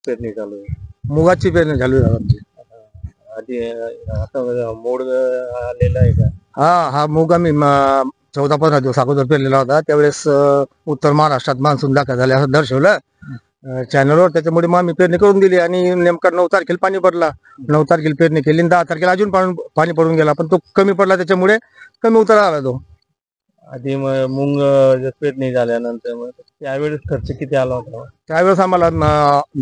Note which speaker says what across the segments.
Speaker 1: पेरणी चालू आहे.
Speaker 2: मुगाची पेरणी झाली आहे आमची.
Speaker 1: आधी आता मोड आलेला आहे का?
Speaker 2: हा मूग आम्ही 14-15 दिवस अगोदर पेरलेला होता. त्यावेळेस उत्तर महाराष्ट्रात मान्सून दाखल झाले असं दर्शवलं चॅनलवर. त्याच्यामुळे मग आम्ही पेरणी करून दिली आणि नेमका 9 तारखेला पाणी पडला. 9 तारखेला पेरणी केली आणि 10 तारखेला अजून पाणी पडून गेला, पण तो कमी पडला त्याच्यामुळे कमी उतारा आला तो.
Speaker 1: आधी मुंग पेरणी झाल्यानंतर मग त्यावेळेस खर्च किती आला होता?
Speaker 2: त्यावेळेस आम्हाला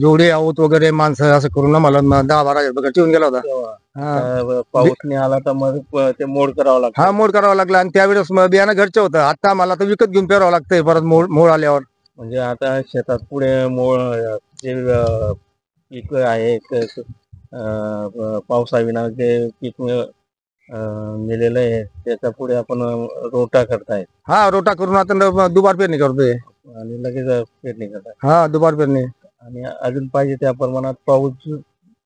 Speaker 2: जेवढे आहोत वगैरे माणसं असं करून आम्हाला 10-12 हजार रुपये ठेवून गेला होता.
Speaker 1: पाऊस नाही आला तर मग ते मोड करावं लागतं.
Speaker 2: हा मोड करावा लागला आणि त्यावेळेस बियाणं घरचं होतं. आता आम्हाला तर विकत घेऊन पेरावं लागतंय परत मोड आल्यावर.
Speaker 1: म्हणजे आता शेतात पुढे मोड जे पीक आहे पावसाविना जे पीक मेलेलं आहे त्याच्या पुढे आपण रोटा करताय.
Speaker 2: हा रोटा करून आता दुबार पेरणी करतोय
Speaker 1: आणि लगेच पेरणी करताय.
Speaker 2: हा दुबार पेरणी.
Speaker 1: आणि अजून पाहिजे त्या प्रमाणात पाऊस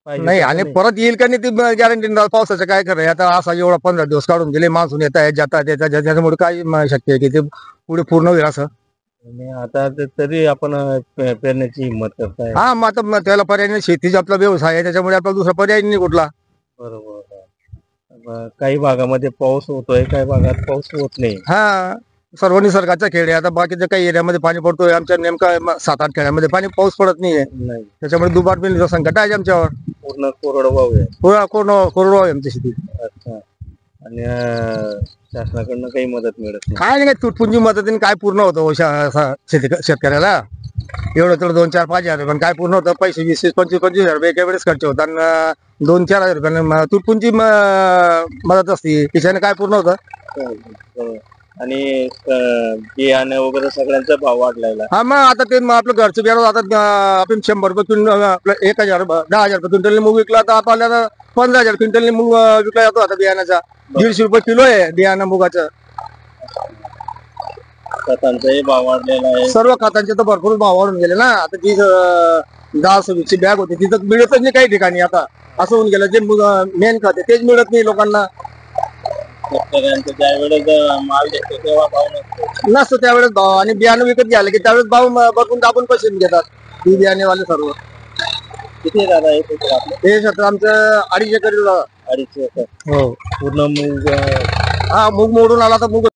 Speaker 2: नाही आणि परत येईल का नाही ती गॅरंटी. पावसाचं काय खरं आता असा एवढा 15 दिवस काढून गेले, मान्सून येत आहे जाता त्याच्यामुळे काय शक्य आहे की ते पुढे पूर्ण होईल असं.
Speaker 1: आणि आता तरी आपण पेरण्याची हिंमत करताय.
Speaker 2: हा मग आता त्याला पर्याय नाही, शेतीचा आपला व्यवसाय आहे त्याच्यामुळे आपला दुसरा पर्याय नाही कुठला.
Speaker 1: बरोबर. काही भागामध्ये पाऊस होतोय, काही भागात पाऊस होत नाही.
Speaker 2: हा सर्व निसर्गाचा खेळ आहे. आता बाकीच्या काही एरियामध्ये पाणी पडतोय, आमच्या नेमका 7-8 खेड्यामध्ये पाणी पाऊस पडत नाहीये. त्याच्यामुळे दुबार पेरणीचं संकट आहे आमच्यावर.
Speaker 1: पूर्ण कोरडवाहू आहे.
Speaker 2: कोरडवाहू आहे आमची शेती.
Speaker 1: अच्छा. आणि शासनाकडनं काही मदत मिळत नाही?
Speaker 2: काय नाही, तुटपुंजी मदतीने काय पूर्ण होतं शेतकऱ्याला. एवढं तर 2-4-5 हजार पण काय पूर्ण होतं. पैसे 20-25 हजार रुपये एका वेळेस खर्च होता आणि 2-4 हजार रुपये तुटपुंजी मदत असते, त्याच्याने काय पूर्ण होतं.
Speaker 1: आणि बियाणे वगैरे सगळ्यांचा भाव वाढलाय.
Speaker 2: हा मग आता ते आपलं घरचं बियाणं आता आपण 100 रुपये क्विंटल, आपलं 1000 रुपये क्विंटल मूग विकला तर आपल्याला 15,000 क्विंटल मूग विकला जातो. आता बियाण्याचा 150 रुपये किलो आहे बियाणं मुगाचं.
Speaker 1: खतांचाही भाव वाढलेला आहे.
Speaker 2: सर्व खतांचे तर भरपूर भाव वाढून गेले ना. आता जी 10-20ची बॅग होती तिथं मिळतच नाही काही ठिकाणी. आता असं होऊन गेलं, जे मेन खत तेच मिळत नाही लोकांना.
Speaker 1: शेतकऱ्यांचं ज्या वेळेस माल घेतो तेव्हा भाव नसतो.
Speaker 2: नसतो त्यावेळेस भाव, आणि बियाणं विकत घ्यायला की त्यावेळेस भाव बघून दाबून पैसे घेतात बी बियाणेवाले सर्व.
Speaker 1: किती दादा हे क्षेत्र आपलं?
Speaker 2: हे क्षेत्र आमचं 2.5 एकर.
Speaker 1: 2.5 एकर.
Speaker 2: हो.
Speaker 1: पूर्ण मूग
Speaker 2: हा, मूग मोडून आला तर मूग